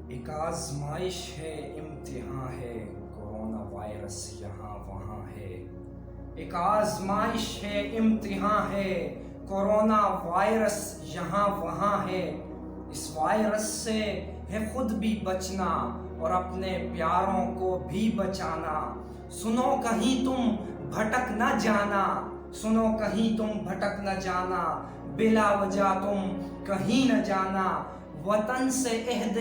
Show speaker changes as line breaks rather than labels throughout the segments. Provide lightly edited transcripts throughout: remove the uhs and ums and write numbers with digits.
ایک آزمائش ہے، امتحان ہے، کورونا وائرس یہاں وہاں ہے۔ ایک آزمائش ہے، امتحان ہے، کورونا وائرس یہاں وہاں ہے۔ اس وائرس سے ہے خود بھی بچنا اور اپنے پیاروں کو بھی بچانا۔ سنو کہیں تم بھٹک نہ جانا، سنو کہیں تم بھٹک نہ جانا، بلا وجہ تم کہیں نہ جانا۔ وطن سے عہد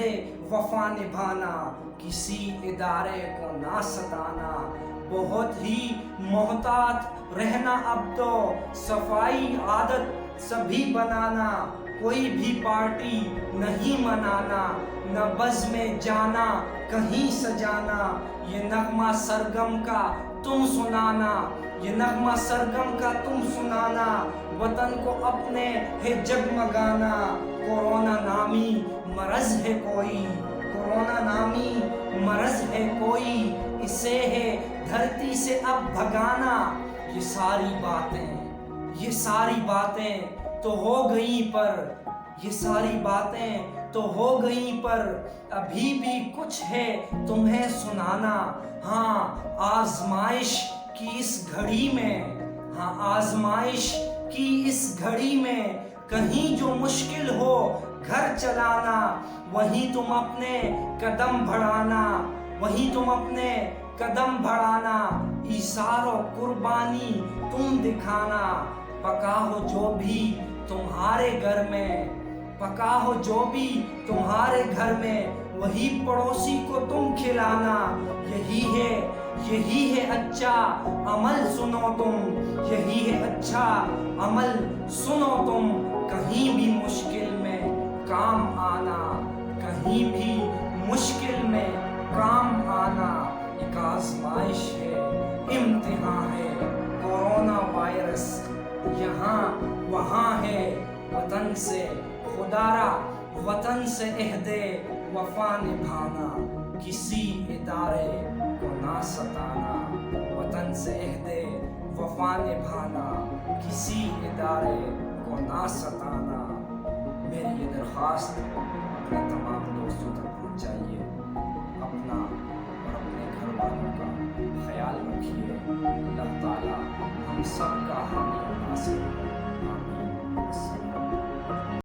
وفا نبھانا، کسی ادارے کو نہ ستانا۔ بہت ہی محتاط رہنا، اب تو صفائی عادت سبھی بنانا۔ کوئی بھی پارٹی نہیں منانا، نہ بز میں جانا کہیں سجانا۔ یہ نغمہ سرگم کا تم سنانا، یہ نغمہ سرگم کا تم سنانا۔ وطن کو اپنے ہے جگمگانا۔ کورونا نامی مرض ہے کوئی، کورونا نامی مرض ہے کوئی، اسے ہے دھرتی سے اب بھگانا۔ یہ ساری باتیں تو ہو گئیں پر، یہ ساری باتیں تو ہو گئیں پر، ابھی بھی کچھ ہے تمہیں سنانا۔ ہاں آزمائش کی اس گھڑی میں، ہاں آزمائش کی اس گھڑی میں، کہیں جو مشکل ہو گھر چلانا، وہیں تم اپنے قدم بڑھانا، وہیں تم اپنے قدم بڑھانا۔ ایثار و قربانی تم دکھانا، پکا ہو جو بھی تمہارے گھر میں، پکا ہو جو بھی تمہارے گھر میں، وہی پڑوسی کو تم کھلانا۔ یہی ہے اچھا عمل، سنو تم، یہی ہے اچھا عمل سنو تم۔ کہیں بھی مشکل میں کام آنا، کہیں بھی مشکل میں کام آنا۔ ایک آزمائش ہے، امتحان ہے، کورونا وائرس یہاں وہاں ہے۔ وطن سے خدارا، وطن سے عہد وفا نبھانا، کسی ادارے کو نہ ستانا۔ وطن سے عہد وفا نبھانا، کسی ادارے کو نہ ستانا۔ میری یہ درخواست اپنے تمام دوستوں تک پہنچائے۔